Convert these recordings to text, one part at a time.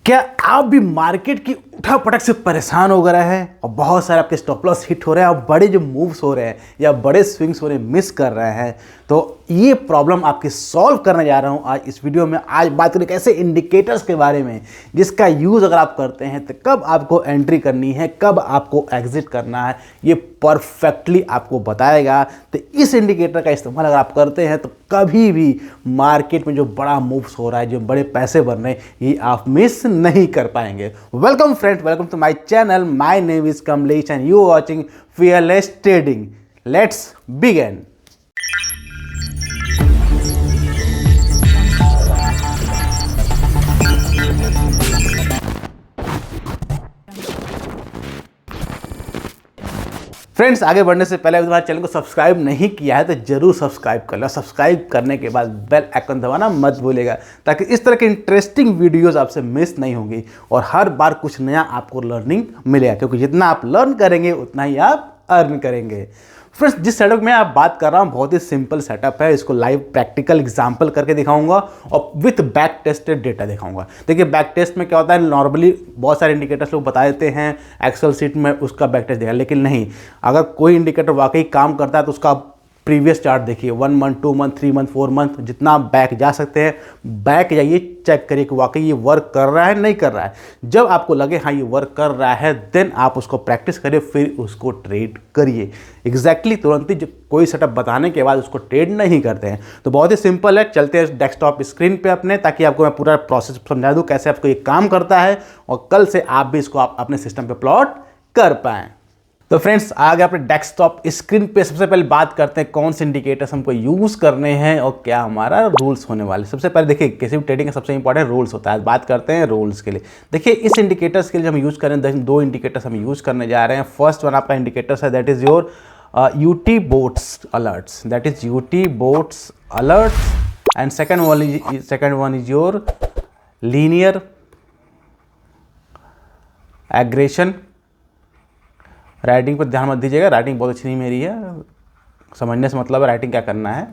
क्या आप भी मार्केट की उठापटक से परेशान हो गए हैं और बहुत सारे आपके स्टॉप लॉस हिट हो रहे हैं और बड़े जो मूव्स हो रहे हैं या बड़े स्विंग्स हो रहे हैं मिस कर रहे हैं? तो ये प्रॉब्लम आपकी सॉल्व करने जा रहा हूँ आज इस वीडियो में। आज बात करें ऐसे इंडिकेटर्स के बारे में जिसका यूज़ अगर आप करते हैं तो कब आपको एंट्री करनी है, कब आपको एग्जिट करना है, ये परफेक्टली आपको बताएगा। तो इस इंडिकेटर का इस्तेमाल अगर आप करते हैं तो कभी भी मार्केट में जो बड़ा मूव्स हो रहा है, जो बड़े पैसे बन रहे हैं, ये आप मिस नहीं कर पाएंगे। Welcome friends, welcome to my channel. My name is Kamlesh and you are watching fearless trading. Let's begin. Friends, आगे बढ़ने से पहले अगर तुम्हारे चैनल को सब्सक्राइब नहीं किया है तो जरूर सब्सक्राइब कर लो। सब्सक्राइब करने के बाद बेल आइकन दबाना मत भूलिएगा ताकि इस तरह के इंटरेस्टिंग वीडियोस आपसे मिस नहीं होंगी और हर बार कुछ नया आपको लर्निंग मिलेगा, क्योंकि जितना आप लर्न करेंगे उतना ही आप अर्न करेंगे। फ्रेंड्स, जिस सेटअप में आप बात कर रहा हूँ बहुत ही सिंपल सेटअप है। इसको लाइव प्रैक्टिकल एग्जांपल करके दिखाऊंगा और विथ बैक टेस्टेड डेटा दिखाऊंगा। देखिए, बैक टेस्ट में क्या होता है, नॉर्मली बहुत सारे इंडिकेटर्स लोग बता देते हैं एक्सेल शीट में उसका बैक टेस्ट दिखा, लेकिन नहीं। अगर कोई इंडिकेटर वाकई काम करता है तो उसका प्रीवियस चार्ट देखिए, 1 मंथ, 2 मंथ, 3 मंथ, 4 मंथ, जितना बैक जा सकते हैं बैक जाइए, चेक करिए कि वाकई ये वर्क कर रहा है नहीं कर रहा है। जब आपको लगे हाँ ये वर्क कर रहा है, देन आप उसको प्रैक्टिस करिए, फिर उसको ट्रेड करिए। एग्जैक्टली तुरंत ही कोई सेटअप बताने के बाद उसको ट्रेड नहीं करते हैं। तो बहुत ही सिंपल है, चलते हैं डेस्कटॉप स्क्रीन पे अपने, ताकि आपको मैं पूरा प्रोसेस समझा दूँ कैसे आपको ये काम करता है और कल से आप भी इसको अपने सिस्टम पर प्लॉट कर पाएँ। तो फ्रेंड्स, आगे अपने डेस्कटॉप स्क्रीन पे सबसे पहले बात करते हैं कौन से इंडिकेटर्स हमको यूज़ करने हैं और क्या हमारा रूल्स होने वाले। सबसे पहले देखिए, किसी भी ट्रेडिंग का सबसे इंपॉर्टेंट रूल्स होता है। बात करते हैं रूल्स के लिए। देखिए, इस इंडिकेटर्स के लिए हम यूज़ करें, दो इंडिकेटर्स हम यूज़ करने जा रहे हैं। फर्स्ट वन आपका इंडिकेटर्स है, that is your UT boats alerts, that is UT boats alerts. And second one is your linear aggression. Writing पर ध्यान मत दीजिएगा, राइटिंग बहुत अच्छी नहीं मेरी है, समझने से मतलब है राइटिंग क्या करना है,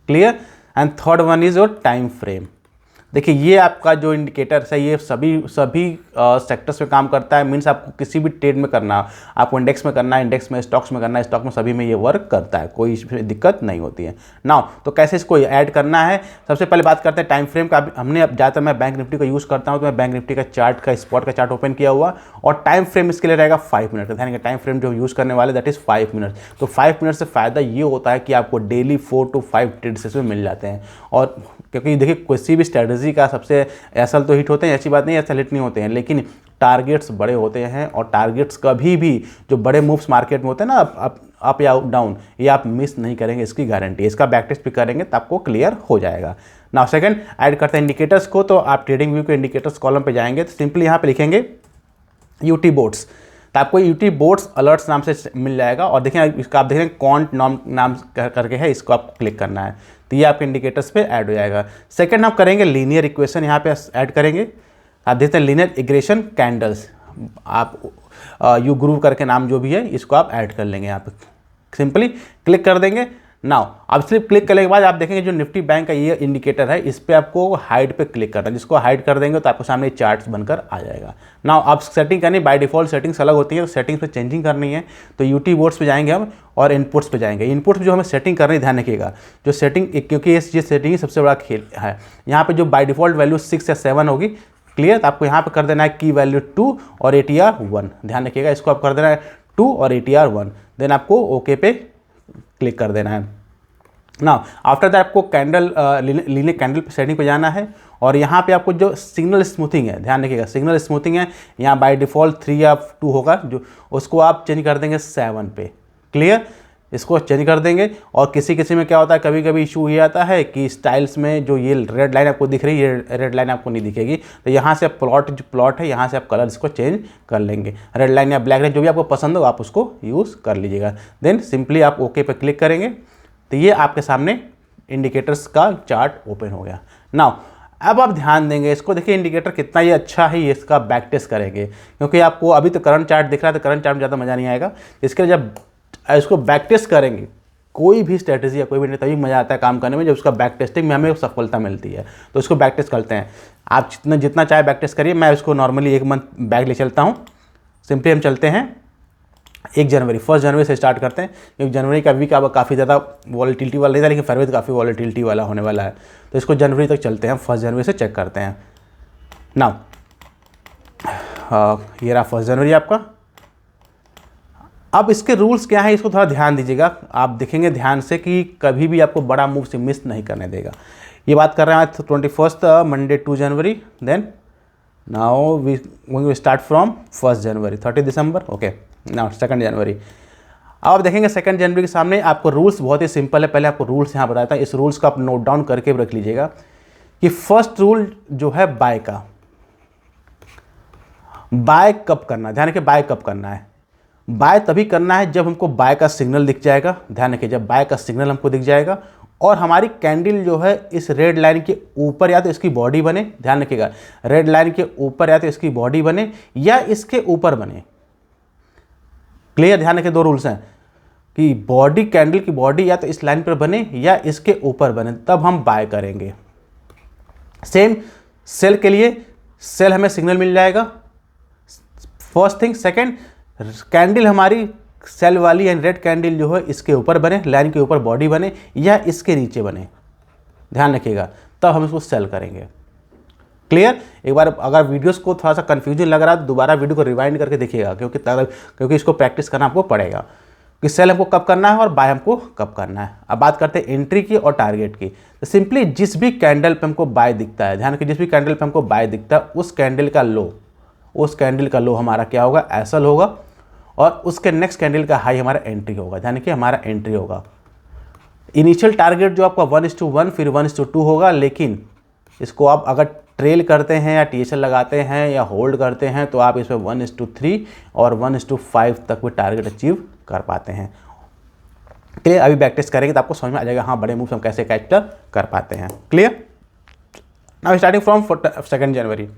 clear. And third one is your time frame. देखिए, ये आपका जो इंडिकेटर्स है ये सभी सेक्टर्स में काम करता है। मीन्स आपको किसी भी ट्रेड में करना, आपको इंडेक्स में करना है, इंडेक्स में, स्टॉक्स में करना है, स्टॉक में, सभी में ये वर्क करता है, कोई इसमें दिक्कत नहीं होती है। नाउ तो कैसे इसको ऐड करना है, सबसे पहले बात करते हैं टाइम फ्रेम का। हमने अब ज़्यादातर मैं बैंक निफ्टी का यूज़ करता हूँ, तो मैं बैंक निफ्टी का चार्ट का स्पॉट का चार्ट ओपन किया हुआ और टाइम फ्रेम इसके लिए रहेगा 5 मिनट का। ध्यान, टाइम फ्रेम जो यूज़ करने वाले दैट इज़ 5 मिनट। तो 5 मिनट से फ़ायदा ये होता है कि आपको डेली 4 to 5 ट्रेड्स इसमें मिल जाते हैं। और क्योंकि देखिए, किसी भी स्ट्रेटजी का सबसे एसएल तो हिट होते हैं, ऐसी बात नहीं एसएल हिट नहीं होते हैं, लेकिन टारगेट्स बड़े होते हैं और टारगेट्स कभी भी जो बड़े मूव्स मार्केट में होते हैं ना, अप या डाउन, ये आप मिस नहीं करेंगे, इसकी गारंटी है। इसका बैक टेस्ट भी करेंगे तो आपको क्लियर हो जाएगा। नाउ सेकंड ऐड करते हैं इंडिकेटर्स को। तो आप ट्रेडिंग व्यू के इंडिकेटर्स कॉलम पे जाएंगे तो सिंपली यहाँ पे लिखेंगे यूटी बोट्स, तो आपको यूटी बोट्स अलर्ट्स नाम से मिल जाएगा। और देखिए, इसका आप देखें कॉन्ट नाम करके है, इसको आपको क्लिक करना है तो ये आपके इंडिकेटर्स पे ऐड हो जाएगा। सेकंड आप करेंगे लीनियर इक्वेशन, यहाँ पे ऐड करेंगे। आप देखते हैं लीनियर इग्रेशन कैंडल्स, आप यू ग्रूव करके नाम जो भी है इसको आप ऐड कर लेंगे। यहाँ पे सिंपली क्लिक कर देंगे। नाउ अब सिर्फ क्लिक करने के बाद आप देखेंगे जो निफ्टी बैंक का ये इंडिकेटर है, इस पर आपको हाइड पे क्लिक करना है। जिसको हाइड कर देंगे तो आपको सामने चार्ट्स बनकर आ जाएगा। नाउ आप सेटिंग करनी, बाय डिफॉल्ट सेटिंग्स अलग होती है, तो सेटिंग्स पे चेंजिंग करनी है तो यूटी बोर्ड्स पे जाएंगे हम और इनपुट्स पे जाएंगे। इनपुट्स पे जो हमें सेटिंग करनी, ध्यान रखिएगा, जो सेटिंग, क्योंकि ये सेटिंग ही सबसे बड़ा खेल है। यहाँ पे जो बाय डिफॉल्ट वैल्यू 6 या 7 होगी, क्लियर। तो आपको यहाँ पे कर देना है की वैल्यू 2 और ATR 1। ध्यान रखिएगा, इसको आप कर देना है 2 और ATR 1, देन आपको ओके पे क्लिक कर देना है। ना आफ्टर दैट आपको लीनियर कैंडल पे सेटिंग पे जाना है और यहाँ पे आपको जो सिग्नल स्मूथिंग है, ध्यान रखिएगा, सिग्नल स्मूथिंग है यहाँ बाय डिफ़ॉल्ट 3 या 2 होगा, जो उसको आप चेंज कर देंगे 7 पे, क्लियर। इसको चेंज कर देंगे। और किसी में क्या होता है, कभी कभी इशू ये आता है कि स्टाइल्स में जो ये रेड लाइन आपको दिख रही है, ये रेड लाइन आपको नहीं दिखेगी, तो यहाँ से आप प्लॉट है, यहाँ से आप कलर इसको चेंज कर लेंगे। रेड लाइन या ब्लैक लाइन जो भी आपको पसंद हो आप उसको यूज़ कर लीजिएगा। देन सिंपली आप ओके पे क्लिक करेंगे तो ये आपके सामने इंडिकेटर्स का चार्ट ओपन हो गया। नाउ अब आप ध्यान देंगे इसको, देखिए इंडिकेटर कितना ये अच्छा है, ये इसका बैक टेस्ट करेंगे, क्योंकि आपको अभी तो करंट चार्ट दिख रहा है तो करंट चार्ट में ज़्यादा मज़ा नहीं आएगा। इसके लिए जब इसको बैक टेस्ट करेंगे कोई भी स्ट्रेटेजी या कोई भी तभी मज़ा आता है काम करने में जब उसका बैक टेस्टिंग में हमें सफलता मिलती है। तो इसको बैक टेस्ट करते हैं। आप जितना चाहे बैक टेस्ट करिए, मैं इसको नॉर्मली 1 मंथ बैक ले चलता हूँ। सिंपली हम चलते हैं 1 जनवरी, 1 जनवरी से स्टार्ट करते हैं, क्योंकि जनवरी का वीक अब काफ़ी ज़्यादा वॉलेटिलिटी वाला नहीं था, लेकिन फरवरी काफ़ी वॉलेटिलिटी वाला होने वाला है। तो इसको जनवरी तक चलते हैं, 1 जनवरी से चेक करते हैं। नाउ ये रहा 1 जनवरी आपका। अब इसके रूल्स क्या है, इसको थोड़ा ध्यान दीजिएगा। आप देखेंगे ध्यान से कि कभी भी आपको बड़ा मूव से मिस नहीं करने देगा। ये बात कर रहे हैं 21 Monday 2 January, then now we start from 1 January 30 December, okay. Now 2 January. अब आप देखेंगे 2 जनवरी के सामने आपको रूल्स बहुत ही सिंपल है। पहले आपको रूल्स यहाँ बताता है, इस रूल्स को आप नोट डाउन करके रख लीजिएगा कि फर्स्ट रूल जो है बाय का, बाय कब करना है। ध्यान रखिए बाय कब करना है। बाय तभी करना है जब हमको बाय का सिग्नल दिख जाएगा। ध्यान रखिए जब बाय का सिग्नल हमको दिख जाएगा और हमारी कैंडल जो है इस रेड लाइन के ऊपर या तो इसकी बॉडी बने, ध्यान रखिएगा रेड लाइन के ऊपर या तो इसकी बॉडी बने या इसके ऊपर बने। क्लियर, ध्यान रखिए 2 रूल्स हैं कि बॉडी, कैंडल की बॉडी या तो इस लाइन पर बने या इसके ऊपर बने, तब हम बाय करेंगे। सेम सेल के लिए, सेल हमें सिग्नल मिल जाएगा फर्स्ट थिंग। सेकंड, कैंडल हमारी सेल वाली एंड रेड कैंडल जो है इसके ऊपर बने, लाइन के ऊपर बॉडी बने या इसके नीचे बने, ध्यान रखिएगा, तब हम इसको सेल करेंगे। क्लियर। एक बार अगर वीडियोस को थोड़ा सा कंफ्यूजन लग रहा है तो दोबारा वीडियो को रिवाइंड करके देखिएगा, क्योंकि इसको प्रैक्टिस करना आपको पड़ेगा कि सेल हमको कब करना है और बाय हमको कब करना है। अब बात करते हैं एंट्री की और टारगेट की। तो सिंपली जिस भी कैंडल पे हमको बाय दिखता है, ध्यान रखिए जिस भी कैंडल पे हमको बाय दिखता है उस कैंडल का लो हमारा क्या होगा, एसएल होगा, और उसके नेक्स्ट कैंडल का हाई हमारा एंट्री होगा। ध्यान रखिए हमारा एंट्री होगा। इनिशियल टारगेट जो आपका 1:1 फिर 1:2 होगा, लेकिन इसको आप अगर ट्रेल करते हैं या टीएसएल लगाते हैं या होल्ड करते हैं तो आप इसमें 1:3 और 1:5 तक भी टारगेट अचीव कर पाते हैं। क्लियर। अभी बैक टेस्ट करेंगे तो आपको समझ में आ जाएगा हाँ बड़े मूव्स हम कैसे कैप्चर कर पाते हैं। क्लियर। नाउ स्टार्टिंग फ्रॉम 2 जनवरी।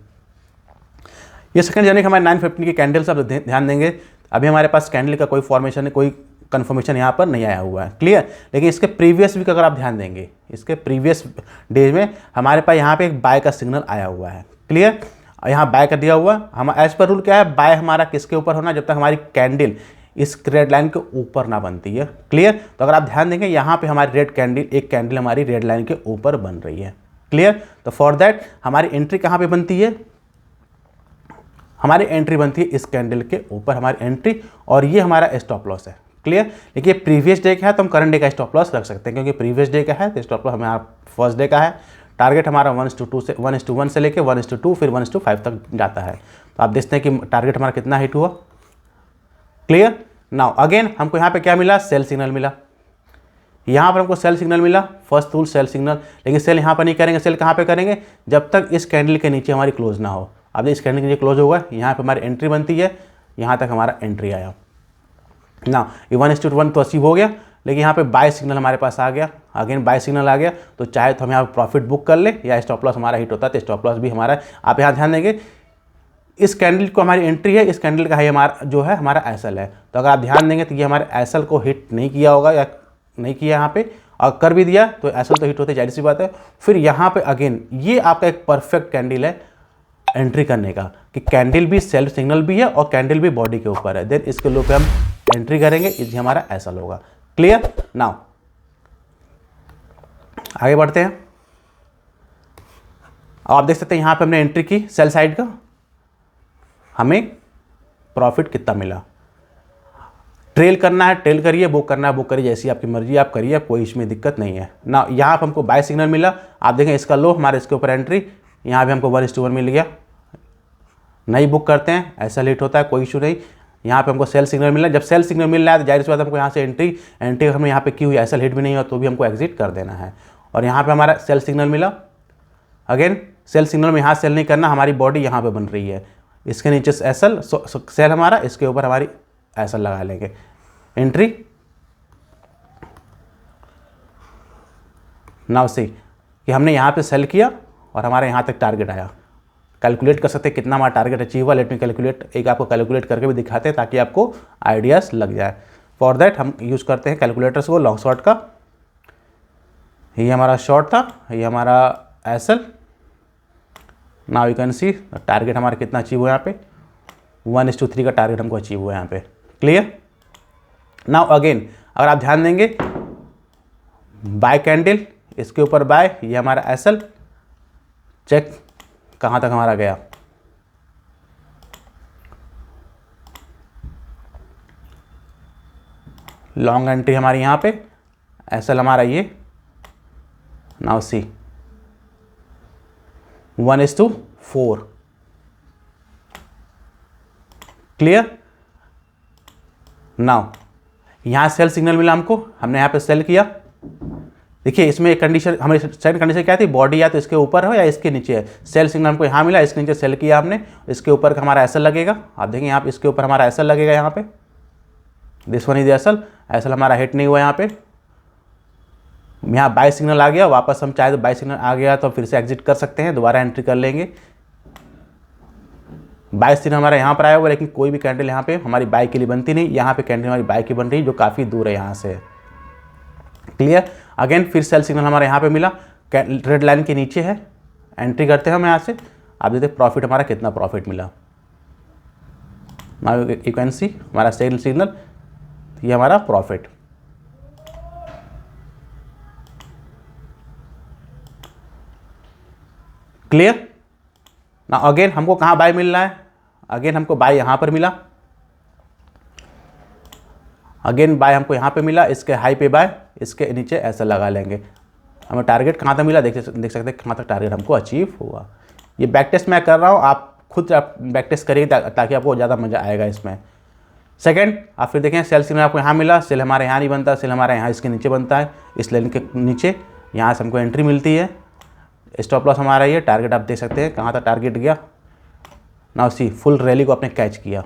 ये 2 जनवरी हमारे 9:15 की कैंडल्स आप ध्यान देंगे। अभी हमारे पास कैंडल का कोई फॉर्मेशन है, कोई कन्फर्मेशन यहाँ पर नहीं आया हुआ है। क्लियर। लेकिन इसके प्रीवियस वीक अगर आप ध्यान देंगे, इसके प्रीवियस डेज में हमारे पास यहाँ पे एक बाय का सिग्नल आया हुआ है। क्लियर। यहाँ बाय कर दिया हुआ। हम एज पर रूल क्या है, बाय हमारा किसके ऊपर होना, जब तक हमारी कैंडल इस रेड लाइन के ऊपर ना बनती है। क्लियर। तो अगर आप ध्यान देंगे यहाँ पे हमारी रेड कैंडल, एक कैंडल हमारी रेड लाइन के ऊपर बन रही है। क्लियर। तो फॉर दैट हमारी एंट्री कहाँ पे बनती है, हमारी एंट्री बनती है इस कैंडल के ऊपर हमारी एंट्री, और ये हमारा स्टॉप लॉस है। क्लियर। देखिए प्रीवियस डे का है तो हम करंट डे का स्टॉप लॉस रख सकते हैं, क्योंकि प्रीवियस डे का है तो स्टॉप लॉस हमारा फर्स्ट डे का है। टारगेट हमारा 1:1 से लेके 1:2 फिर 1:5 तक जाता है। तो आप देखते हैं कि टारगेट हमारा कितना हिट हुआ। क्लियर। नाउ अगेन हमको यहाँ पे क्या मिला, सेल सिग्नल मिला। यहाँ पर हमको सेल सिग्नल मिला, फर्स्ट रूल सेल सिग्नल। लेकिन सेल यहाँ पर नहीं करेंगे, सेल कहाँ पे करेंगे, जब तक इस कैंडल के नीचे हमारी क्लोज ना हो। अब इस कैंडल के नीचे क्लोज होगा, यहाँ पे हमारी एंट्री बनती है, यहाँ तक हमारा एंट्री आया ना। ये 1:1 तो अचीव हो गया, लेकिन यहाँ पे बाय सिग्नल हमारे पास आ गया। अगेन बाय सिग्नल आ गया तो चाहे तो हम यहाँ प्रॉफिट बुक कर ले या स्टॉप लॉस हमारा हिट होता है तो स्टॉप लॉस भी हमारा। आप यहाँ ध्यान देंगे इस कैंडल को हमारी एंट्री है, इस कैंडल का हाई हमारा जो है हमारा एसएल है। तो अगर आप ध्यान देंगे तो ये हमारे एसएल को हिट नहीं किया होगा या नहीं किया यहाँ पे, और कर भी दिया तो एसएल तो हिट होते, जाहिर सी बात है। फिर यहाँ पे अगेन ये आपका एक परफेक्ट कैंडल है एंट्री करने का, कि कैंडल भी सेल्फ सिग्नल भी है और कैंडल भी बॉडी के ऊपर है। देन इसके लो पे हम एंट्री करेंगे, इसलिए हमारा एसएल होगा। क्लियर। नाउ आगे बढ़ते हैं। अब आप देख सकते हैं यहाँ पे हमने एंट्री की सेल साइड का, हमें प्रॉफिट कितना मिला। ट्रेल करना है ट्रेल करिए, बुक करना है बुक करिए, जैसी आपकी मर्जी आप करिए, कोई इसमें दिक्कत नहीं है ना। यहाँ पर हमको बाय सिग्नल मिला, आप देखें इसका लो हमारे इसके ऊपर एंट्री, यहाँ भी हमको 1:1 मिल गया। नहीं बुक करते हैं, ऐसा लेट होता है, कोई इशू नहीं। यहाँ पे हमको सेल सिग्नल मिला, जब सेल सिग्नल मिल रहा है तो जाहिर सी बात हमको यहाँ से एंट्री हमने यहाँ पे की हुई, ऐसा हिट भी नहीं हुआ तो भी हमको एग्जिट कर देना है। और यहाँ पे हमारा सेल सिग्नल मिला, अगेन सेल सिग्नल में यहाँ सेल नहीं करना, हमारी बॉडी यहाँ पे बन रही है, इसके नीचे एसएल सेल हमारा, इसके ऊपर हमारी एसएल लगा लेंगे। एंट्री नाउ सी कि हमने यहाँ पे सेल किया और हमारे यहाँ तक टारगेट आया। कैलकुलेट कर सकते हैं कितना हमारा टारगेट अचीव हुआ। लेट मी कैलकुलेट, एक आपको कैलकुलेट करके भी दिखाते हैं ताकि आपको आइडियाज़ लग जाए। फॉर दैट हम यूज़ करते हैं कैलकुलेटर्स को लॉन्ग शॉर्ट का। ये हमारा शॉर्ट था, ये हमारा SL. Now you can see target हमारा कितना अचीव हुआ यहाँ पे, 1:3 का टारगेट हमको अचीव हुआ यहाँ पे। क्लियर। नाउ अगेन अगर आप ध्यान देंगे, बाय कैंडल, इसके ऊपर बाय, ये हमारा एसएल, चेक कहाँ तक हमारा गया, लॉन्ग एंट्री हमारी यहाँ पे, एसएल हमारा ये। Now see 1:4। क्लियर। नाउ यहाँ सेल सिग्नल मिला हमको, हमने यहाँ पे सेल किया। देखिए इसमें एक कंडीशन, हमारी सेकंड कंडीशन क्या थी, बॉडी या तो इसके ऊपर हो या इसके नीचे है। सेल सिग्नल हमको यहाँ मिला, इसके नीचे सेल किया हमने, इसके ऊपर हमारा एसएल लगेगा। आप देखेंगे यहाँ पे इसके ऊपर हमारा एसएल लगेगा यहाँ पे, this one is SL. SL हमारा हिट नहीं हुआ यहाँ पे, यहाँ बाय सिग्नल आ गया। वापस हम चाहे तो बाय सिग्नल आ गया तो फिर से एग्जिट कर सकते हैं, दोबारा एंट्री कर लेंगे। बाय सिग्नल हमारा यहाँ पर आया हुआ, लेकिन कोई भी कैंडल यहाँ पे हमारी बाय के लिए बनती नहीं। यहाँ पे कैंडल हमारी बाय की बन रही जो काफ़ी दूर है यहाँ से। क्लियर। अगेन फिर सेल सिग्नल हमारे यहाँ पे मिला, रेड लाइन के नीचे है, एंट्री करते हैं हम यहाँ से। आप देखते हैं प्रॉफिट हमारा कितना प्रॉफिट मिला। नाउ यू कैन सी हमारा सेल सिग्नल, ये हमारा प्रॉफिट। क्लियर। ना अगेन हमको कहाँ बाय मिल रहा है, अगेन हमको बाय यहाँ पर मिला, अगेन बाय हमको यहाँ पे मिला, इसके हाई पे बाय, इसके नीचे ऐसा लगा लेंगे। हमें टारगेट कहाँ तक मिला देख सकते हैं, कहाँ तक टारगेट हमको अचीव हुआ। ये बैक टेस्ट मैं कर रहा हूँ, आप खुद बैक टेस्ट करिए ताकि आपको ज़्यादा मज़ा आएगा इसमें। सेकंड, आप फिर देखें सेल सिग्नल आपको यहाँ मिला, सेल हमारे यहाँ नहीं बनता, सेल हमारे यहाँ इसके नीचे बनता है, इस लाइन के नीचे। यहाँ से हमको एंट्री मिलती है, स्टॉप लॉस हमारा ये, टारगेट आप देख सकते हैं कहाँ तक टारगेट गया। नाउ सी फुल रैली को आपने कैच किया।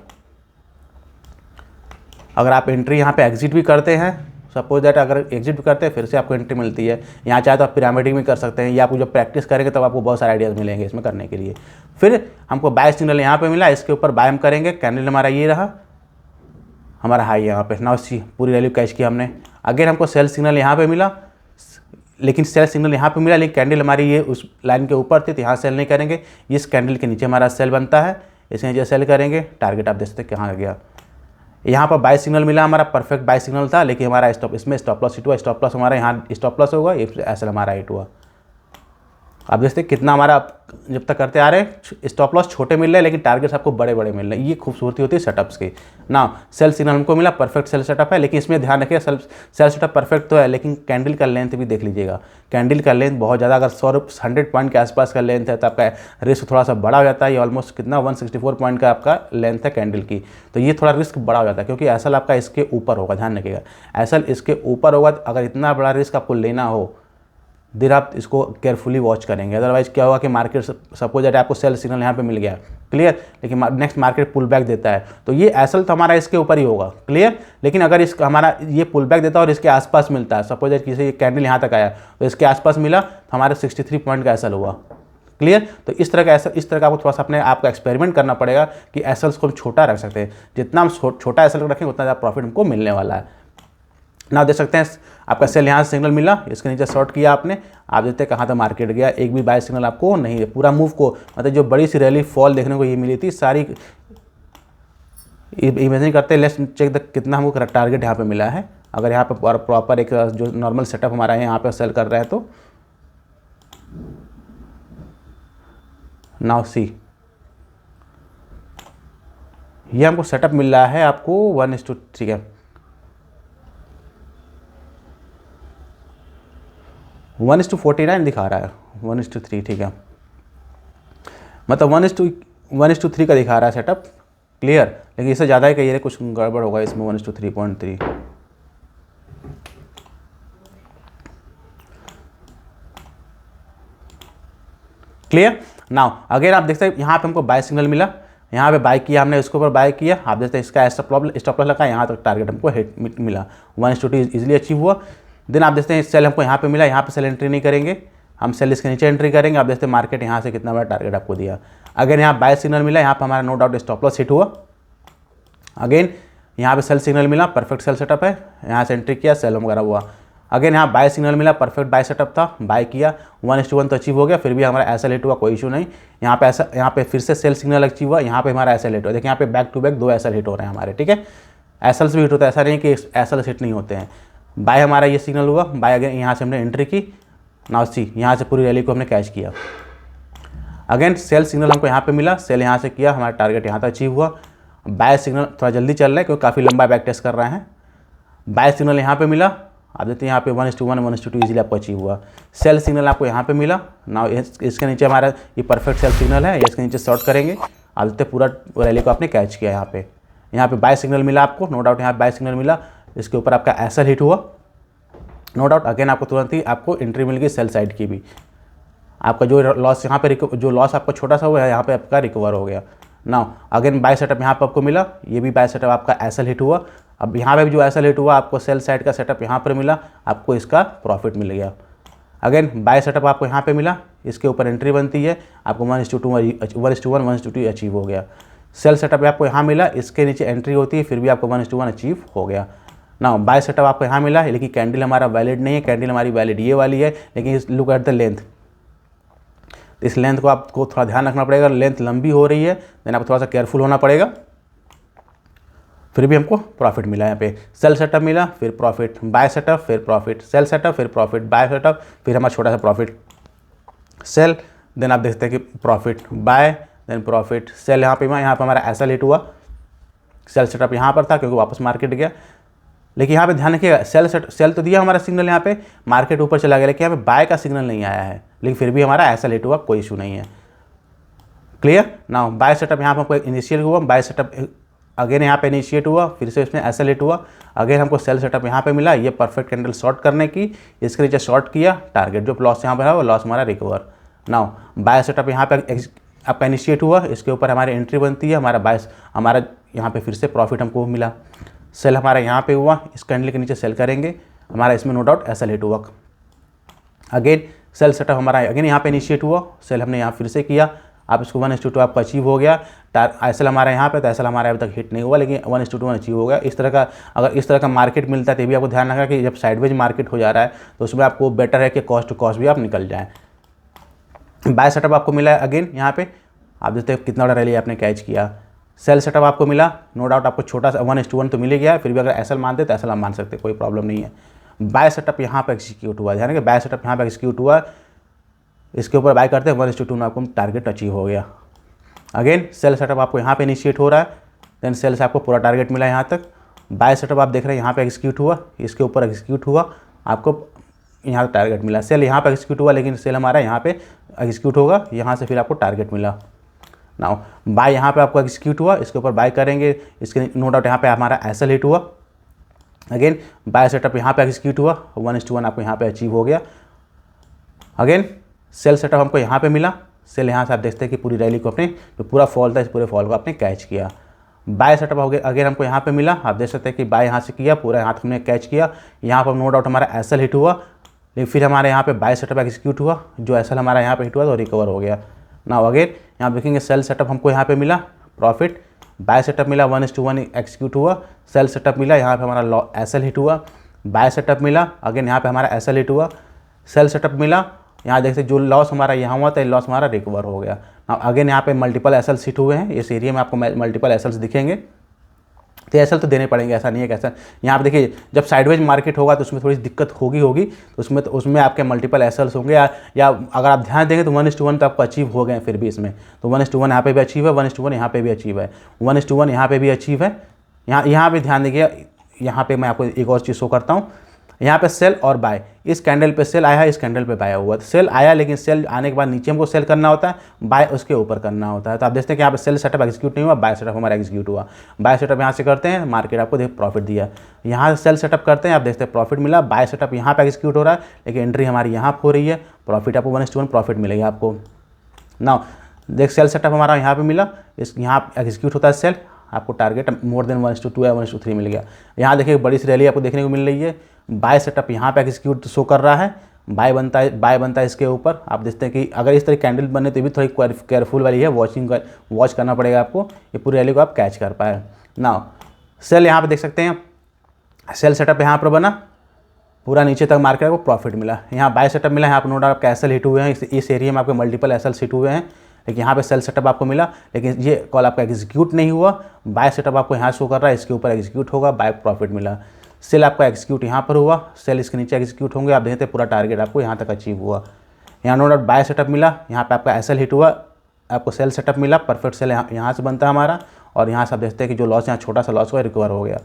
अगर आप एंट्री यहाँ पे एग्जिट भी करते हैं, सपोज दैट अगर एग्जिट भी करते हैं फिर से आपको एंट्री मिलती है। यहाँ चाहे तो आप पिरामिडिंग भी कर सकते हैं, या आप जब प्रैक्टिस करेंगे तब आपको बहुत सारे आइडियाज़ मिलेंगे इसमें करने के लिए। फिर हमको बाय सिग्नल यहाँ पे मिला, इसके ऊपर बाय हम करेंगे, कैंडल हमारा ये रहा, हमारा हाई यहाँ पे। नाउ सी पूरी वैल्यू कैच किया हमने। अगेन हमको सेल सिग्नल यहाँ पे मिला, लेकिन सेल सिग्नल यहाँ पे मिला, लेकिन कैंडल हमारी ये उस लाइन के ऊपर थी तो यहाँ सेल नहीं करेंगे, इस कैंडल के नीचे हमारा सेल बनता है, इसे नीचे सेल करेंगे। टारगेट आप देख सकते हैं कहाँ गया। यहाँ पर बाय सिग्नल मिला, हमारा परफेक्ट बाय सिग्नल था, लेकिन हमारा स्टॉप, इसमें स्टॉप लॉस हिट हुआ। स्टॉप लॉस हमारा यहाँ स्टॉप लॉस होगा, एसएल हमारा हिट हुआ। आप देखते हैं कितना हमारा जब तक करते आ रहे हैं, स्टॉप लॉस छोटे मिल रहे हैं लेकिन टारगेट्स आपको बड़े बड़े मिल रहे हैं। ये खूबसूरती होती है सेटअप्स की। ना सेल सिग्नल हमको मिला, परफेक्ट सेल सेटअप है, लेकिन इसमें ध्यान रखिए सेल सेटअप परफेक्ट तो है, लेकिन कैंडल का लेंथ भी देख लीजिएगा। कैंडल का लेंथ बहुत ज़्यादा, अगर 100 पॉइंट के आसपास का लेंथ है तो आपका रिस्क थोड़ा सा बड़ा हो जाता है। ये ऑलमोस्ट कितना 164 पॉइंट का आपका लेंथ है कैंडल की, तो ये थोड़ा रिस्क बड़ा हो जाता है, क्योंकि एसएल आपका इसके ऊपर होगा। ध्यान रखिएगा एसएल इसके ऊपर होगा, तो अगर इतना बड़ा रिस्क आपको लेना हो देर आप इसको केयरफुली वॉच करेंगे। अदरवाइज क्या होगा कि मार्केट सपोज दैट आपको सेल सिग्नल यहाँ पे मिल गया, क्लियर, लेकिन नेक्स्ट मार्केट पुल बैक देता है, तो ये एसएल तो हमारा इसके ऊपर ही होगा, क्लियर। लेकिन अगर इस हमारा ये पुल बैक देता है और इसके आसपास मिलता है, सपोज दैट किसी कैंडल यहाँ तक आया तो इसके आसपास मिला, तो हमारे 63 पॉइंट का एसएल हुआ, क्लियर। तो इस तरह का आपको थोड़ा सा अपने आपका एक्सपेरिमेंट करना पड़ेगा कि एसएल्स को हम छोटा रख सकते हैं। जितना हम छोटा एसएल रखेंगे उतना ज़्यादा प्रॉफिट हमको मिलने वाला है। ना देख सकते हैं आपका सेल यहाँ से सिग्नल मिला, इसके नीचे शॉर्ट किया आपने, आप देखते हैं कहाँ तक मार्केट गया। एक भी बाय सिग्नल आपको नहीं है, पूरा मूव को मतलब जो बड़ी सी रैली फॉल देखने को ये मिली थी सारी इमेजिन करते हैं। लेट्स चेक द कितना हमको टारगेट यहाँ पे मिला है। अगर यहाँ पे प्रॉपर एक जो नॉर्मल सेटअप हमारा है यहाँ पे सेल कर रहे हैं तो नाउ सी ये हमको सेटअप मिल रहा है आपको 1:3 है, 1:49 दिखा रहा है, 1:3 ठीक है, मतलब 1:3 का दिखा रहा है सेटअप, क्लियर। लेकिन इससे ज़्यादा ही कहिए कुछ गड़बड़ होगा इसमें। 1:3.3 क्लियर। नाउ अगेन आप देखते हैं यहाँ पे हमको बाय सिग्नल मिला, यहाँ पे बाय किया हमने, इसके ऊपर बाय किया, आप देखते हैं इसका स्टॉप लॉस लगा, यहाँ तक टारगेट हमको हिट मिला, 1:2 इजीली अचीव हुआ। देन आप देखते हैं सेल हमको यहाँ पे मिला, यहाँ पे सेल एंट्री नहीं करेंगे, हम सेल इसके नीचे एंट्री करेंगे। आप देखते हैं मार्केट यहाँ से कितना बड़ा टारगेट आपको दिया। अगेन यहाँ बाय सिग्नल मिला, यहाँ पे हमारा no doubt stop loss hit हुआ। अगेन यहाँ पे सेल सिग्नल मिला, परफेक्ट सेल सेटअप है, यहाँ से एंट्री किया, सेल वगैरह हुआ। अगेन यहाँ बाय सिग्नल मिला, परफेक्ट बाय सेटअप था, बाय किया, 1:1 तो अचीव हो गया, फिर भी हमारा ऐसा लेट हुआ, कोई इशू नहीं। यहाँ पे फिर से सेल सिग्नल अचीव हुआ, यहाँ पे हमारा ऐसा लेट हुआ। देखिए यहाँ पे बैक टू बैक 2 ऐसा हिट हो रहे हैं हमारे, ठीक है। एसएल्स भी हिट होता है, ऐसा नहीं कि एसएल्स हिट नहीं होते हैं। बाय हमारा ये सिग्नल हुआ, बाय अगेन यहाँ से हमने एंट्री की, नाउ सी यहाँ से पूरी रैली को हमने कैच किया। अगेन सेल सिग्नल हमको यहाँ पे मिला, सेल यहाँ से किया, हमारा टारगेट यहाँ तक अचीव हुआ। बाय सिग्नल थोड़ा जल्दी चल रहा है क्योंकि काफ़ी लंबा बैक टेस्ट कर रहे हैं। बाय सिग्नल यहाँ पे मिला, आप देखते हैं यहाँ पे 1:1 1:2 इजीली आपको अचीव हुआ। सेल सिग्नल आपको यहाँ पे मिला, ना इसके नीचे हमारा ये परफेक्ट सेल सिग्नल है, इसके नीचे शॉर्ट करेंगे, आप देखते पूरा रैली को आपने कैच किया। यहाँ पे बाय सिग्नल मिला आपको, नो डाउट यहाँ बाय सिग्नल मिला, इसके ऊपर आपका ऐसा हिट हुआ, नो डाउट। अगेन आपको तुरंत ही आपको एंट्री मिल गई सेल साइड की भी। आपका जो लॉस यहाँ पे जो लॉस आपका छोटा सा हुआ है यहाँ पे आपका रिकवर हो गया। नाउ अगेन बाय सेटअप यहाँ पे आपको मिला, ये भी बाय सेटअप आपका ऐसा हिट हुआ। अब यहाँ पे भी जो ऐसा हिट हुआ आपको सेल साइड का सेटअप यहाँ पर मिला, आपको इसका प्रॉफिट मिल गया। अगेन बाय सेटअप आपको यहाँ पे मिला, इसके ऊपर एंट्री बनती है, आपको 1:1 1:2 अचीव हो गया। सेल सेटअप आपको यहाँ मिला, इसके नीचे एंट्री होती है, फिर भी आपको 1:1 अचीव हो गया। ना बाय सेटअप आपको यहाँ मिला है, लेकिन कैंडल हमारा वैलिड नहीं है, कैंडल हमारी वैलिड ये वाली है, लेकिन लुक एट द लेंथ, इस लेंथ को आपको थोड़ा ध्यान रखना पड़ेगा। लेंथ लंबी हो रही है, देन आपको थोड़ा सा केयरफुल होना पड़ेगा। फिर भी हमको प्रॉफिट मिला, यहाँ पे सेल सेटअप मिला, फिर प्रॉफिट, बाय सेटअप, फिर प्रॉफिट, सेल सेटअप, फिर प्रॉफिट, बाय सेटअप, फिर हमारा छोटा सा प्रॉफिट, सेल, देन आप देखते हैं कि profit, buy, then profit, sell. यहाँ पे हमारा ऐसा लेट हुआ, सेल सेटअप यहाँ पर था क्योंकि वापस मार्केट गया, लेकिन यहाँ पे ध्यान रखिएगा सेल तो दिया हमारा सिग्नल, यहाँ पे मार्केट ऊपर चला गया, लेकिन यहाँ पे बाय का सिग्नल नहीं आया है, लेकिन फिर भी हमारा ऐसा लेट हुआ, कोई इशू नहीं है। क्लियर ना, बाय सेटअप यहाँ पर हमको इनिशिएट हुआ, बाय सेटअप अगेन यहाँ पे इनिशिएट हुआ, फिर से इसमें ऐसा लेट हुआ, अगेन हमको सेल सेटअप यहाँ पे मिला, ये परफेक्ट कैंडल शॉर्ट करने की, इसके नीचे शॉर्ट किया, टारगेट जो लॉस यहाँ पर है वो लॉस हमारा रिकवर। नाउ बाय सेटअप यहाँ पे आपका इनिशिएट हुआ, इसके ऊपर हमारी एंट्री बनती है, हमारा यहाँ पे फिर से प्रॉफिट हमको मिला। सेल हमारा यहाँ पे हुआ, इस कैंडल के नीचे सेल करेंगे, हमारा इसमें नो डाउट ऐसा लेट हुआ। अगेन सेल सेटअप हमारा अगेन यहाँ पे इनिशिएट हुआ, सेल हमने यहाँ फिर से किया, आप इसको 1:2 आपको अचीव हो गया। एसएल हमारा यहाँ पे, तो एसएल हमारा अभी तक हिट नहीं हुआ, लेकिन 1:1 अचीव हो गया। इस तरह का अगर इस तरह का मार्केट मिलता है तो भी आपको ध्यान रखना कि जब साइडवेज मार्केट हो जा रहा है तो उसमें आपको बेटर है कि कॉस्ट टू कॉस्ट भी आप निकल जाएँ। बाय सेटअप आपको मिला है, अगेन यहाँ पे आप देखते हैं कितना बड़ा रैली आपने कैच किया। सेल सेटअप आपको मिला, नो डाउट आपको छोटा सा 1:1 तो मिल ही गया है, फिर भी अगर एसएल मानते तो एसएल आप मान सकते, कोई प्रॉब्लम नहीं है। बाय सेटअप यहाँ पे एग्जीक्यूट हुआ, ध्यान रखिए बाय सेटअप यहाँ पे एग्जीक्यूट हुआ, इसके ऊपर बाय करते हैं 1:2 में आपको टारगेट अचीव हो गया। अगेन सेल सेटअप आपको यहाँ पे इनिशिएट हो रहा है, देन सेल से आपको पूरा टारगेट मिला यहाँ तक। बाय सेटअप आप देख रहे हैं यहाँ पे एग्जीक्यूट हुआ, इसके ऊपर एग्जीक्यूट हुआ, आपको यहाँ तक टारगेट मिला। सेल यहाँ पे एग्जीक्यूट हुआ, लेकिन सेल हमारा यहाँ पे एग्जीक्यूट होगा, यहाँ से फिर आपको टारगेट मिला। नाउ बाय यहाँ पे आपको एग्जीक्यूट हुआ, इसके ऊपर बाय करेंगे, इसके नो डाउट यहाँ पे हमारा ऐसा हिट हुआ। अगेन बाय सेटअप यहाँ पे एग्जीक्यूट हुआ, 1:1 आपको यहाँ पे अचीव हो गया। अगेन सेल सेटअप हमको यहाँ पे मिला, सेल यहाँ से आप देखते हैं कि पूरी रैली को अपने जो पूरा फॉल था इस पूरे फॉल को आपने कैच किया। बाय सेटअप हो गया, अगेन हमको यहाँ पे मिला, आप देख सकते हैं कि बाय यहाँ से किया, पूरा यहाँ हमने कैच किया। यहाँ पर नो डाउट हमारा एसएल हिट हुआ, लेकिन फिर हमारे यहाँ पे बाय सेटअप एग्जीक्यूट हुआ, जो एसएल हमारा यहाँ पे हिट हुआ तो रिकवर हो गया। ना अगेन यहाँ देखेंगे सेल सेटअप हमको यहाँ पे मिला प्रॉफिट, बाय सेटअप मिला 1:1 एग्जीक्यूट हुआ, सेल सेटअप मिला, यहाँ पे हमारा एसएल हिट हुआ, बाय सेटअप मिला, अगेन यहाँ पे हमारा एसएल हिट हुआ, सेल सेटअप मिला, यहाँ देखते जो लॉस हमारा यहाँ हुआ था लॉस हमारा रिकवर हो गया। अगेन यहाँ पे मल्टीपल एसएल्स हिट हुए हैं, इस एरिया में आपको मल्टीपल एसएल्स दिखेंगे, तो एसएल तो देने पड़ेंगे, ऐसा नहीं है कैसा। यहाँ पे देखिए जब साइडवेज मार्केट होगा तो उसमें थोड़ी दिक्कत होगी तो उसमें आपके मल्टीपल एसएल्स होंगे, या अगर आप ध्यान देंगे तो 1:1 तो आपको अचीव हो गए फिर भी इसमें, तो 1:1 यहाँ पे भी अचीव है, 1:1 यहाँ पे भी अचीव है, 1:1 यहाँ पे भी अचीव है। यहाँ पे ध्यान देखिए, यहाँ पे मैं आपको एक और चीज़ शो करता हूँ, यहाँ पे सेल और बाय, इस कैंडल पे सेल आया है, इस कैंडल पे बाय हुआ, तो सेल आया, लेकिन सेल आने के बाद नीचे हमको सेल करना होता है, बाय उसके ऊपर करना होता है। तो आप देखते हैं कि यहाँ पे सेल सेटअप एग्जीक्यूट नहीं हुआ, बाय सेटअप हमारा एग्जीक्यूट हुआ। बाय सेटअप यहाँ से करते हैं, मार्केट आपको देख प्रॉफिट दिया, यहाँ से सेल सेटअप करते हैं, आप देखते हैं प्रॉफिट मिला, बाय सेटअप यहाँ पे एग्जीक्यूट हो रहा है, लेकिन एंट्री हमारी यहाँ हो रही है, प्रॉफिट आपको 1:1 प्रॉफिट मिलेगा आपको। नाउ देख सेल सेटअप हमारा यहाँ पे मिला, इस यहाँ एग्जीक्यूट होता है सेल, आपको टारगेट मोर देन 1:2 या 1:3 मिल गया। यहाँ देखिए बड़ी सी रैली आपको देखने को मिल रही है, बाय सेटअप यहाँ पे एग्जीक्यूट शो कर रहा है, बाय बनता है इसके ऊपर। आप देखते हैं कि अगर इस तरह कैंडल बने तो भी थोड़ी केयरफुल वाली है, वॉच करना पड़ेगा आपको, ये पूरी रैली को आप कैच कर पाए। नाउ सेल यहाँ पे देख सकते हैं, सेल सेटअप यहाँ पर बना, पूरा नीचे तक मार्केट को प्रॉफिट मिला। यहाँ बाय सेटअप मिला, यहाँ पर नो डाउट आपके एसएल हिट हुए हैं, इस एरिया में आपके मल्टीपल एसएल हिट हुए हैं, लेकिन यहाँ पे सेल सेटअप आपको मिला, लेकिन ये कॉल आपका एग्जीक्यूट नहीं हुआ। बाय सेटअप आपको यहाँ शो कर रहा है, इसके ऊपर एग्जीक्यूट होगा, बाय प्रॉफिट मिला। सेल आपका एग्जीक्यूट यहाँ पर हुआ, सेल इसके नीचे एग्जीक्यूट होंगे, आप देखते हैं पूरा टारगेट आपको यहाँ तक अचीव हुआ। यहाँ नो डाउट बाय सेटअप मिला, यहाँ पे आपका एसएल हिट हुआ, आपको सेल सेटअप मिला, परफेक्ट सेल यहाँ से बनता है हमारा, और यहाँ से आप देखते हैं कि जो लॉस यहाँ छोटा सा लॉस हुआ रिकवर हो गया।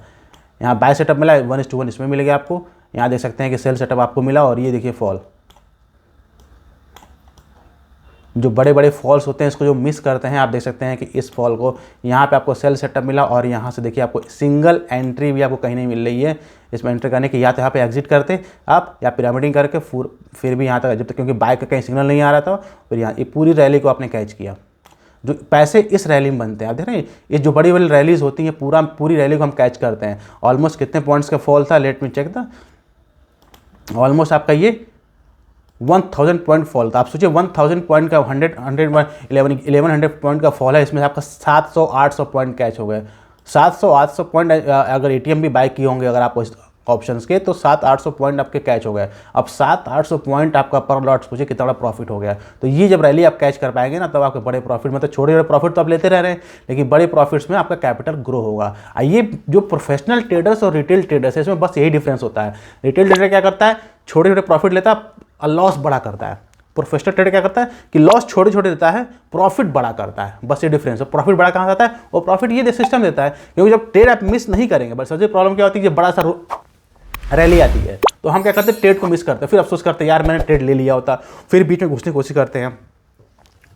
यहाँ बाय सेटअप मिला 1:1 इसमें मिल गया आपको। यहाँ देख सकते हैं कि सेल सेटअप आपको मिला, और ये देखिए फॉल, जो बड़े बड़े फॉल्स होते हैं इसको जो मिस करते हैं, आप देख सकते हैं कि इस फॉल को यहाँ पे आपको सेल सेटअप मिला, और यहाँ से देखिए आपको सिंगल एंट्री भी आपको कहीं नहीं मिल रही है इसमें एंट्री करने की। या तो यहाँ पे एग्जिट करते आप, या पिरामिडिंग करके फिर भी यहाँ तक जब तक, क्योंकि बाय का कहीं सिग्नल नहीं आ रहा था, फिर यहाँ ये पूरी रैली को आपने कैच किया। जो पैसे इस रैली में बनते हैं, आप देख रहे हैं ये जो बड़ी बड़ी रैलीज होती हैं, पूरी रैली को हम कैच करते हैं। ऑलमोस्ट कितने पॉइंट्स का फॉल था, लेट मी चेक था, ऑलमोस्ट आपका ये 1000 पॉइंट फॉल था। आप सोचिए 1000 पॉइंट का 1100 पॉइंट का फॉल है, इसमें आपका 700-800 पॉइंट कैच हो गए। 700-800 पॉइंट अगर एटीएम भी बाय किए होंगे अगर आप ऑप्शंस के, तो 700-800 पॉइंट आपके कैच हो गए। अब 700-800 पॉइंट आपका पर लॉट सोचिए कितना बड़ा प्रॉफिट हो गया। तो ये जब रैली आप कैच कर पाएंगे ना, तब आपके बड़े प्रॉफिट, मतलब छोटे छोटे प्रॉफिट तो आप लेते रह रहे हैं, लेकिन बड़े प्रॉफिट्स में आपका कैपिटल ग्रो होगा। ये जो प्रोफेशनल ट्रेडर्स और रिटेल ट्रेडर्स है, इसमें बस यही डिफरेंस होता है। रिटेल ट्रेडर क्या करता है, छोटे छोटे प्रॉफिट लेता है और लॉस बड़ा करता है। प्रोफेशनल ट्रेडर क्या करता है कि लॉस छोटे छोटे देता है, प्रॉफिट बड़ा करता है, बस ये डिफरेंस है। प्रॉफिट बड़ा कहाँ आता है, वो प्रॉफिट ये सिस्टम देता है, क्योंकि जब ट्रेड आप मिस नहीं करेंगे। बस सबसे प्रॉब्लम क्या होती है, जब बड़ा सा रैली आती है तो हम क्या करते हैं, ट्रेड को मिस करते हैं, फिर अफसोस करते हैं यार मैंने ट्रेड ले लिया होता, फिर बीच में घुसने की कोशिश करते हैं।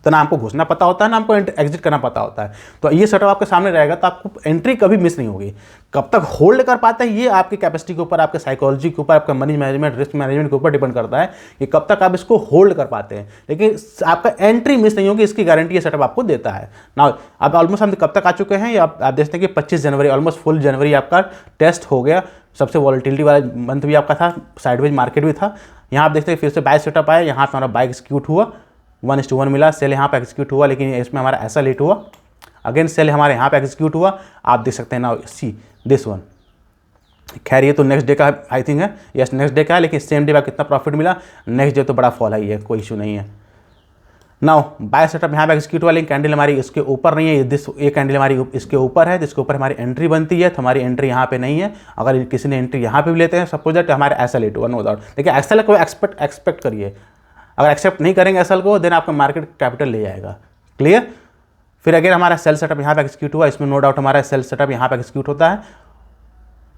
तो ना हमको घुसना पता होता है, ना हमको एग्जिट करना पता होता है। तो ये सेटअप आपके सामने रहेगा, तो आपको एंट्री कभी मिस नहीं होगी। कब तक होल्ड कर पाते हैं, ये आपकी कैपेसिटी के ऊपर, आपके साइकोलॉजी के ऊपर, आपका मनी मैनेजमेंट, रिस्क मैनेजमेंट के ऊपर डिपेंड करता है कि कब तक आप इसको होल्ड कर पाते हैं। लेकिन आपका एंट्री मिस नहीं होगी, इसकी गारंटी ये सेटअप आपको देता है ना। अब ऑलमोस्ट हम कब तक आ चुके हैं, आप देखते हैं कि 25 जनवरी, ऑलमोस्ट फुल जनवरी आपका टेस्ट हो गया। सबसे वॉलेटिलिटी वाला मंथ भी आपका था, साइडवेज मार्केट भी था। यहाँ आप देखते हैं फिर से बाय सेटअप आया, यहाँ पे हमारा बाय एक्सिक्यूट हुआ, 1:1 मिला, सेल यहाँ पे एक्सिक्यूट हुआ, लेकिन इसमें हमारा ऐसा लेट हुआ। अगेन सेल हमारे यहाँ पे एक्सिक्यूट हुआ, आप देख सकते हैं ना, सी दिस वन। खैर ये तो नेक्स्ट डे का आई थिंक है, यस नेक्स्ट डे का है, लेकिन सेम डे का कितना प्रॉफिट मिला, नेक्स्ट डे तो बड़ा फॉल ही है, कोई इशू नहीं है। नाउ बाय सेटअप यहाँ पे एक्सिक्यूट हुआ, लेकिन कैंडल हमारी इसके ऊपर नहीं है, ये कैंडल हमारी इसके ऊपर है, जिसके ऊपर हमारी एंट्री बनती है, तो हमारी एंट्री यहाँ पे नहीं है। अगर किसी ने एंट्री यहाँ पे भी लेते हैं सपोज दैट, हमारे ऐसा लेट हुआ, नो डाउट। देखिए ऐसा को एक्सपेक्ट करिए, अगर एक्सेप्ट नहीं करेंगे एसएल को, देन आपका मार्केट कैपिटल ले जाएगा। क्लियर। फिर अगेन हमारा सेल सेटअप यहाँ पे एक्सिक्यूट हुआ, इसमें नो डाउट हमारा सेल सेटअप यहाँ पे एक्सिक्यूट होता है।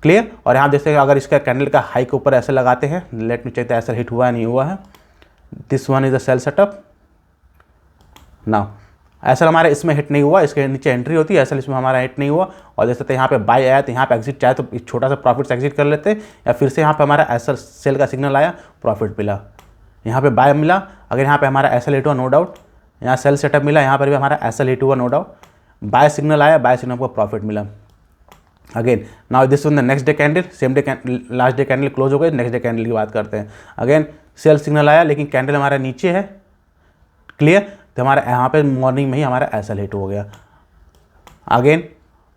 क्लियर। और यहाँ देखते हैं अगर इसका कैंडल का हाई के ऊपर ऐसे लगाते हैं, लेट मी चेक ऐसा हिट हुआ है नहीं हुआ है। This one is the sell setup. Now ऐसा हमारा इसमें हिट नहीं हुआ, इसके नीचे एंट्री होती है, ऐसा इसमें हमारा हिट नहीं हुआ। और जैसे तो यहाँ पे बाय आया, तो यहाँ पे एग्जिट चाहे तो छोटा सा प्रॉफिट से एग्जिट कर लेते, या फिर से यहाँ पे हमारा ऐसा सेल का सिग्नल आया, प्रॉफिट मिला, यहाँ पे बाय मिला। अगर यहाँ पे हमारा ऐसा लेट हुआ, नो डाउट, यहाँ सेल सेटअप मिला, यहाँ पर भी हमारा ऐसा लेट हुआ, नो डाउट, बाय सिग्नल आया, बाय सिग्नल को प्रॉफिट मिला। Again now this one the next day candle, same day last day candle close हो गई, नेक्स्ट डे कैंडल की बात करते हैं। अगेन सेल सिग्नल आया, लेकिन कैंडल हमारा नीचे है। क्लियर। तो हमारा यहाँ पे मॉर्निंग में ही हमारा ऐसा लेट हो गया। Again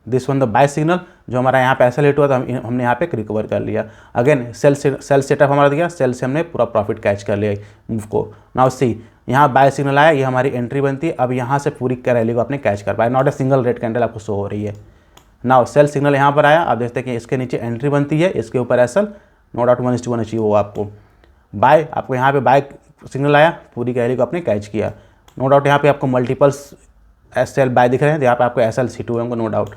this one the buy signal, जो हमारा यहाँ पे ऐसा लेट हुआ था, हमने यहाँ पे रिकवर कर लिया। अगेन सेल सेटअप हमारा दिया, सेल से हमने पूरा प्रॉफिट कैच कर लिया मूव को। नाउ सी यहाँ बाय सिग्नल आया, ये हमारी एंट्री बनती है। अब यहाँ से पूरी रैली को आपने कैच कर पाया, not a single red candle आपको शो हो रही है। नाउ सेल सिग्नल यहाँ पर आया, आप देखते हैं कि इसके नीचे एंट्री बनती है, इसके ऊपर एसएल, नो डाउट 1:1 अचीव होगा आपको। बाय आपको यहाँ पे बाय सिग्नल आया, पूरी रैली को आपने कैच किया, नो डाउट। यहाँ पे आपको मल्टीपल्स एसएल बाय दिख रहे हैं, यहाँ पे आपको एसएल हिट हुए होंगे, नो डाउट।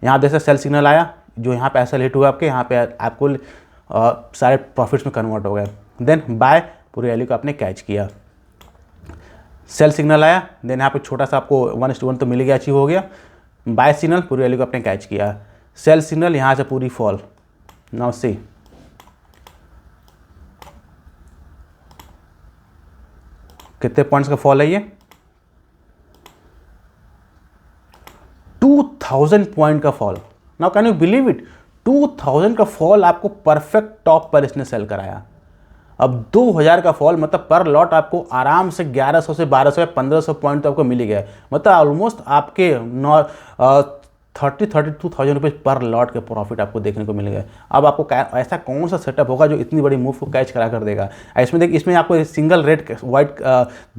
यहाँ जैसे सेल सिग्नल आया, जो यहाँ पे एसएल हिट हुआ आपके, यहाँ पे आपको सारे प्रॉफिट्स में कन्वर्ट हो गए। देन बाय पूरी रैली को आपने कैच किया। सेल सिग्नल आया, देन यहाँ पे छोटा सा आपको 1:1 तो मिल गया, अचीव हो गया। बाय सिग्नल पूरी रैली को आपने कैच किया। सेल सिग्नल यहाँ से पूरी फॉल। नाउ सी कितने पॉइंट्स का फॉल है ये, 2000 पॉइंट का fall. Now can you believe it, 2000 का फॉल आपको परफेक्ट टॉप पर इसने सेल कराया। अब 2000 का फॉल मतलब पर लॉट आपको आराम से 1100 से 1200 या 1500 पॉइंट तो आपको मिल ही गया। मतलब ऑलमोस्ट आपके 32,000 रुपये पर लॉट के प्रॉफिट आपको देखने को मिलेगा। अब आपको ऐसा कौन सा सेटअप होगा जो इतनी बड़ी मूव को कैच करा कर देगा। इसमें देखिए, इसमें आपको single red white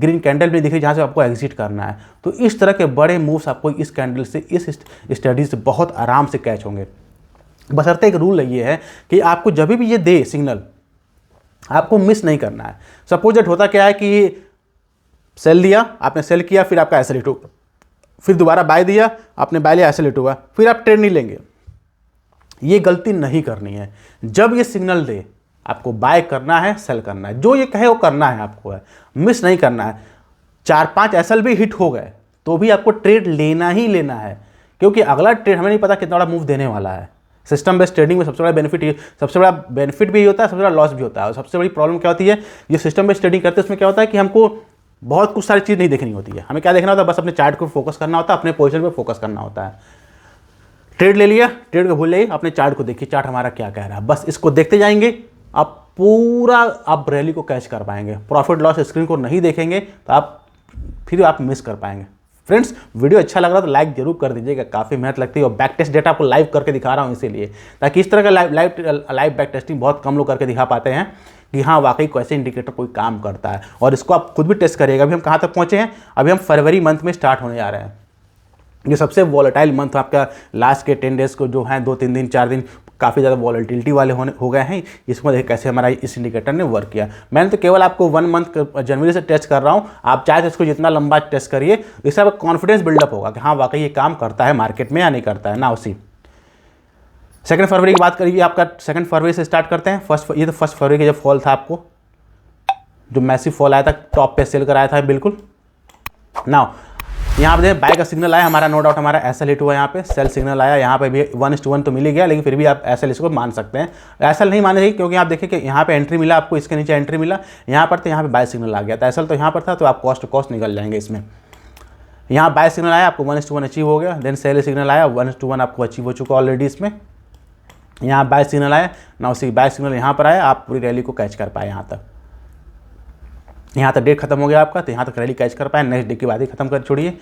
green candle भी दिख रही है जहाँ से आपको एग्जिट करना है। तो इस तरह के बड़े मूव्स आपको इस कैंडल से, इस स्टडी से बहुत आराम से कैच होंगे। बशर्ते एक रूल ये है कि आपको जब भी ये दे सिग्नल, आपको मिस नहीं करना है। सपोज दैट होता क्या है कि सेल दिया, आपने सेल किया, फिर आपका ऐसे रेट होगा, फिर दोबारा बाय दिया, आपने बाय लिया, ऐसे लेट होगा, फिर आप ट्रेड नहीं लेंगे। ये गलती नहीं करनी है। जब ये सिग्नल दे, आपको बाय करना है, सेल करना है, जो ये कहे वो करना है आपको, है मिस नहीं करना है। 4-5 एसएल भी हिट हो गए तो भी आपको ट्रेड लेना ही लेना है, क्योंकि अगला ट्रेड हमें नहीं पता कितना बड़ा मूव देने वाला है। सिस्टम बेस्ड ट्रेडिंग में सबसे बड़ा बेनिफिट भी होता है, सबसे बड़ा लॉस भी होता है। और सबसे बड़ी प्रॉब्लम क्या होती है, ये सिस्टम बेस्ड ट्रेडिंग करते हैं उसमें क्या होता है कि हमको बहुत कुछ सारी चीज़ नहीं देखनी होती है। हमें क्या देखना होता है, बस अपने चार्ट को फोकस करना होता है, अपने पोजीशन पे फोकस करना होता है। ट्रेड ले लिया, ट्रेड को भूल जाइए, अपने चार्ट को देखिए, चार्ट हमारा क्या कह रहा है, बस इसको देखते जाएंगे, आप पूरा आप रैली को कैच कर पाएंगे। प्रॉफिट लॉस स्क्रीन को नहीं देखेंगे तो आप मिस कर पाएंगे। फ्रेंड्स, वीडियो अच्छा लग रहा है तो लाइक जरूर कर दीजिएगा, काफ़ी मेहनत लगती है और बैक टेस्ट डेटा आपको लाइव करके दिखा रहा हूँ इसीलिए, ताकि इस तरह का लाइव बैक टेस्टिंग बहुत कम लोग करके दिखा पाते हैं कि हाँ वाकई कैसे इंडिकेटर कोई काम करता है। और इसको आप खुद भी टेस्ट करिएगा। अभी हम कहाँ तक पहुँचे हैं, अभी हम फरवरी मंथ में स्टार्ट होने जा रहे हैं। ये सबसे वॉलेटाइल मंथ आपका, लास्ट के 10 डेज को जो है 2-3 दिन 4 दिन काफ़ी ज़्यादा वॉलेटिलिटी वाले हो गए हैं। इसको देखिए कैसे हमारा इस इंडिकेटर ने वर्क किया। मैंने तो केवल आपको 1 मंथ जनवरी से टेस्ट कर रहा हूँ, आप चाहे तो इसको जितना लंबा टेस्ट करिए, इससे आपका कॉन्फिडेंस बिल्डअप होगा कि हाँ वाकई ये काम करता है मार्केट में या नहीं करता है ना। उसी 2 फरवरी की बात करिए, आपका 2 फरवरी से स्टार्ट करते हैं। ये तो 1 फरवरी का जब फॉल था, आपको जो मैसिव फॉल आया था, टॉप पे सेल कराया था बिल्कुल। नाउ यहाँ पे बाय का सिग्नल आया हमारा, नो डाउट हमारा ऐसा हिट हुआ, यहाँ पे सेल सिग्नल आया, यहाँ पे भी 1:1 तो मिल ही गया, लेकिन फिर भी आप ऐसा इसको मान सकते हैं। ऐसा नहीं माने क्योंकि आप देखिए कि यहाँ पे एंट्री मिला आपको, इसके नीचे एंट्री मिला, यहाँ पर तो यहाँ पे बाय सिग्नल आ गया था। ऐसा तो यहाँ पर था, तो आप कॉस्ट निकल जाएंगे इसमें। यहाँ बाय सिग्नल आया, आपको 1:1 अचीव हो गया, देन सेल सिग्नल आया, 1:1 आपको अचीव हो चुका ऑलरेडी इसमें। यहाँ बाय सिग्नल आया ना, उसी बाय सिग्नल यहाँ पर आया, आप पूरी रैली को कैच कर पाए। यहाँ तक डेट खत्म हो गया आपका, तो यहाँ तक रैली कैच कर पाए। नेक्स्ट डे के बाद ही खत्म कर छोड़िए।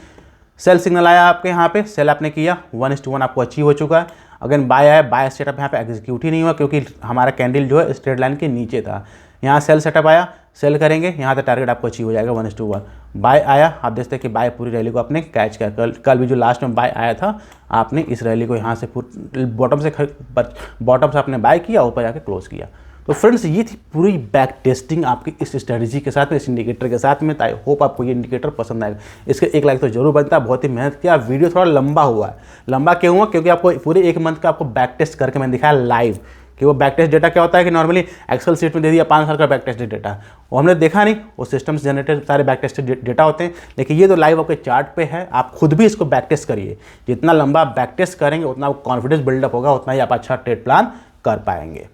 सेल सिग्नल आया आपके यहाँ पे, सेल आपने किया, 1:1 आपको अचीव हो चुका है। अगेन बाय आया, बाय सेटअप यहाँ पे एग्जीक्यूट ही नहीं हुआ क्योंकि हमारा कैंडल जो है स्ट्रेट लाइन के नीचे था। यहाँ सेल सेटअप आया, सेल करेंगे, यहाँ तक टारगेट आपको अचीव हो जाएगा 1:1। बाय आया, आप देखते हैं कि बाय पूरी रैली को आपने कैच किया। कल भी जो लास्ट में बाय आया था, आपने इस रैली को यहाँ से बॉटम से आपने बाय किया, ऊपर जाके क्लोज किया। तो फ्रेंड्स, ये थी पूरी बैक टेस्टिंग आपकी इस स्ट्रेटजी के साथ में, इस इंडिकेटर के साथ में। आई होप आपको ये इंडिकेटर पसंद आएगा। इसके 1 लाइक तो जरूर बनता है, बहुत ही मेहनत किया। वीडियो थोड़ा लंबा हुआ है। लंबा क्यों हुआ, क्योंकि आपको पूरे 1 मंथ का आपको बैक टेस्ट करके मैंने दिखाया लाइव कि वो बैक टेस्ट डेटा क्या होता है कि नॉर्मली एक्सेल शीट में दे दिया 5 साल का बैक टेस्ट डेटा, वो हमने देखा नहीं, वो सिस्टम से जनरेटेड सारे बैक टेस्ट डेटा होते हैं। लेकिन ये तो लाइव आपके चार्ट पे है, आप खुद भी इसको बैक टेस्ट करिए। जितना लंबा बैक टेस्ट करेंगे उतना कॉन्फिडेंस बिल्डअप होगा, उतना ही आप अच्छा ट्रेड प्लान कर पाएंगे।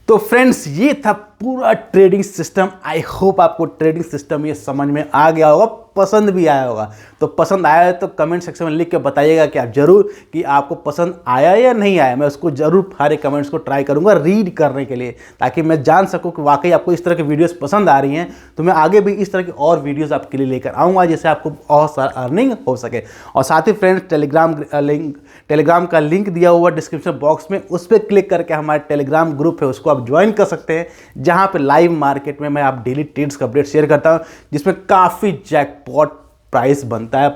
तो फ्रेंड्स, ये था पूरा ट्रेडिंग सिस्टम। आई होप आपको ट्रेडिंग सिस्टम ये समझ में आ गया होगा, पसंद भी आया होगा। तो पसंद आया है तो कमेंट सेक्शन में लिख के बताइएगा कि आप जरूर कि आपको पसंद आया या नहीं आया। मैं उसको जरूर सारे कमेंट्स को ट्राई करूंगा रीड करने के लिए, ताकि मैं जान सकूं कि वाकई आपको इस तरह की वीडियोस पसंद आ रही हैं। तो मैं आगे भी इस तरह की और वीडियोस आपके लिए लेकर आऊँगा, जिससे आपको और सारा अर्निंग हो सके। और साथ ही फ्रेंड्स, टेलीग्राम का लिंक दिया हुआ डिस्क्रिप्शन बॉक्स में, उस पर क्लिक करके हमारे टेलीग्राम ग्रुप है उसको आप ज्वाइन कर सकते हैं, जहाँ पर लाइव मार्केट में मैं आप डेली ट्रेड्स का अपडेट शेयर करता हूँ, जिसमें काफ़ी जैकपॉट प्राइस बनता है,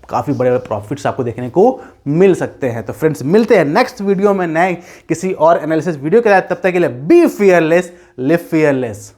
काफ़ी बड़े बड़े प्रॉफिट्स आपको देखने को मिल सकते हैं। तो फ्रेंड्स, मिलते हैं नेक्स्ट वीडियो में नए किसी और एनालिसिस वीडियो के साथ। तब तक के लिए बी फियरलेस, लिव फियरलेस।